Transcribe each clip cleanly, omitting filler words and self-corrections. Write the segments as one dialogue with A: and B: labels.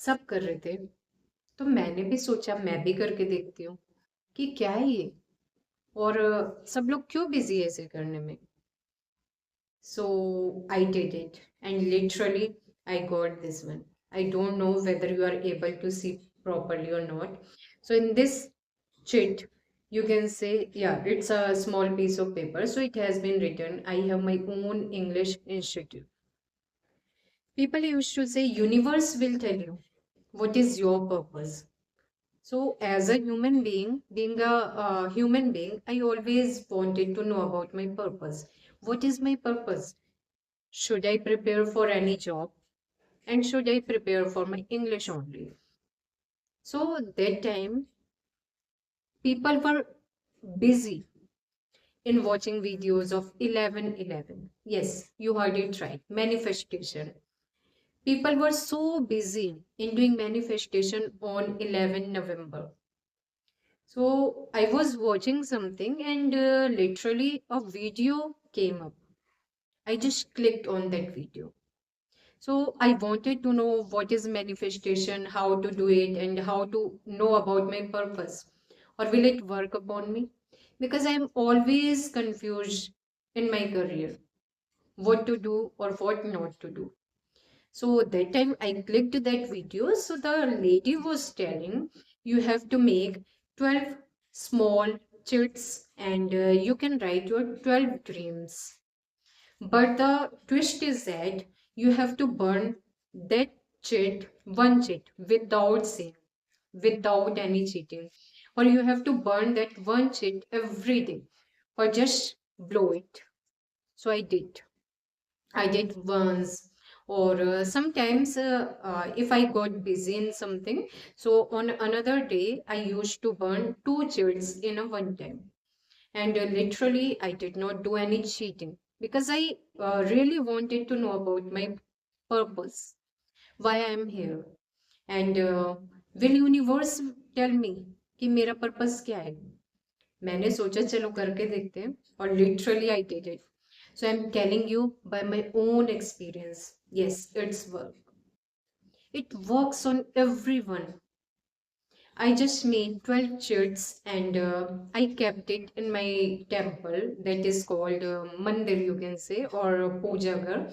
A: सब कर रहे थे तो मैंने भी सोचा मैं भी करके देखती हूँ कि क्या है ये और सब लोग क्यों बिजी है ऐसे करने में. So I did it, and literally I got this one. I don't know whether you are able to see properly or not. So in this chit, you can say, yeah, it's a small piece of paper. So it has been written, I have my own English institute. People used to say, universe will tell you what is your purpose. So as a human being, being a human being, I always wanted to know about my purpose. What is my purpose? Should I prepare for any job? And should I prepare for my English only? So that time, people were busy in watching videos of 11/11. Yes, you heard it right. Manifestation. People were so busy in doing manifestation on 11 November. So I was watching something and literally a video came up. I just clicked on that video. So I wanted to know what is manifestation, how to do it, and how to know about my purpose. Or will it work upon me? Because I am always confused in my career, what to do or what not to do. So that time I clicked that video. So the lady was telling you have to make 12 small chits and you can write your 12 dreams. But the twist is that you have to burn that one chit, without sin, without any cheating. Or you have to burn that one chit every day, or just blow it. So I did. I did once, or sometimes if I got busy in something, so on another day I used to burn two chits in a one time. And literally, I did not do any cheating because I really wanted to know about my purpose, why I am here. And will universe tell me कि मेरा purpose क्या है. मैंने सोचा चलो करके देखते हैं और literally I did it. So I'm telling you by my own experience. Yes, it's work. It works on everyone. I just made 12 chits and I kept it in my temple that is called Mandir, you can say, or Puja Ghar.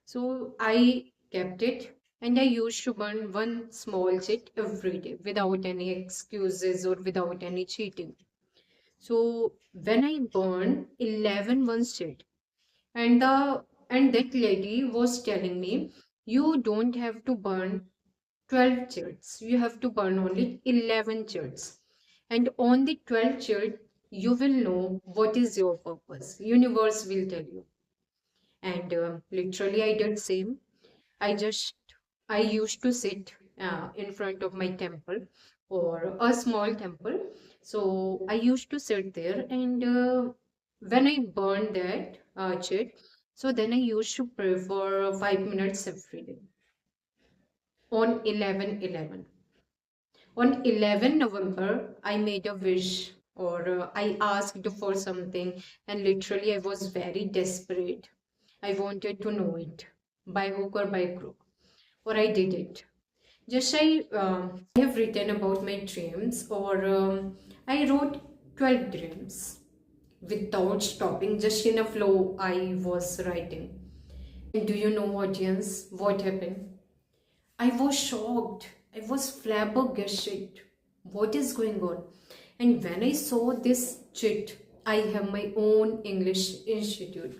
A: So I kept it and I used to burn one small chit every day without any excuses or without any cheating. So when I burned 11 one chit, and that lady was telling me, you don't have to burn 12 chits. You have to burn only 11 chits. And on the 12th chit, you will know what is your purpose. Universe will tell you. And literally, I did same. I just, I used to sit in front of my temple or a small temple. So I used to sit there and when I burned that chit, so then I used to pray for 5 minutes every day on 11/11. On 11 November, I made a wish or I asked for something, and literally, I was very desperate. I wanted to know it by hook or by crook, or I did it. Just I have written about my dreams, or I wrote 12 dreams without stopping, just in a flow I was writing. And do you know, audience, what happened? I was shocked. I was flabbergasted. What is going on? And when I saw this chit, I have my own English institute.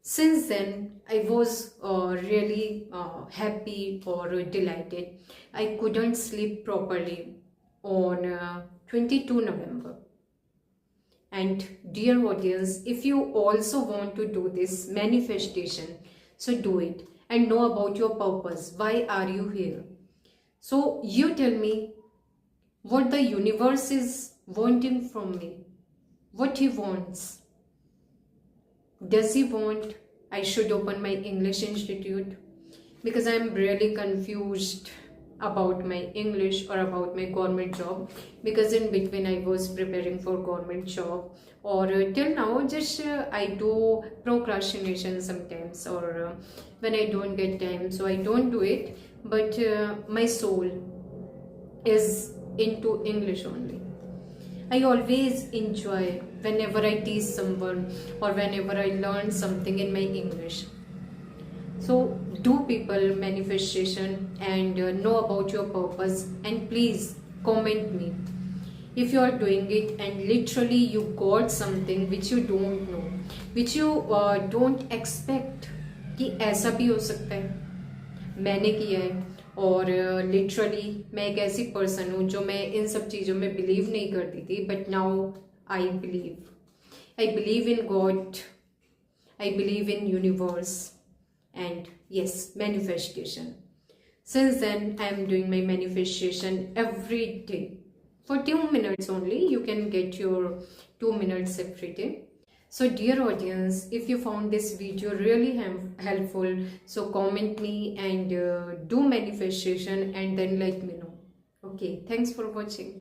A: Since then, I was really happy or delighted. I couldn't sleep properly on 22 November. And dear audience, if you also want to do this manifestation, so do it and know about your purpose. Why are you here? So you tell me what the universe is wanting from me, what he wants. Does he want I should open my English institute? Because I'm really confused about my English or about my government job, because in between I was preparing for government job, or till now just I do procrastination sometimes, or when I don't get time so I don't do it. but my soul is into English only. I always enjoy whenever I teach someone or whenever I learn something in my English. So, do people manifestation and know about your purpose, and please comment me if you are doing it and literally you got something which you don't know, which you don't expect कि ऐसा भी हो सकता है, मैंने किया है। और लिटरली मैं एक ऐसी पर्सन हूँ जो मैं इन सब चीज़ों में बिलीव नहीं करती थी, but now I believe in God, I believe in universe, and yes, manifestation. Since then I am doing my manifestation every day for 2 minutes only. You can get your 2 minutes every day. So dear audience, if you found this video really helpful, so comment me and do manifestation and then let me know. Okay, thanks for watching.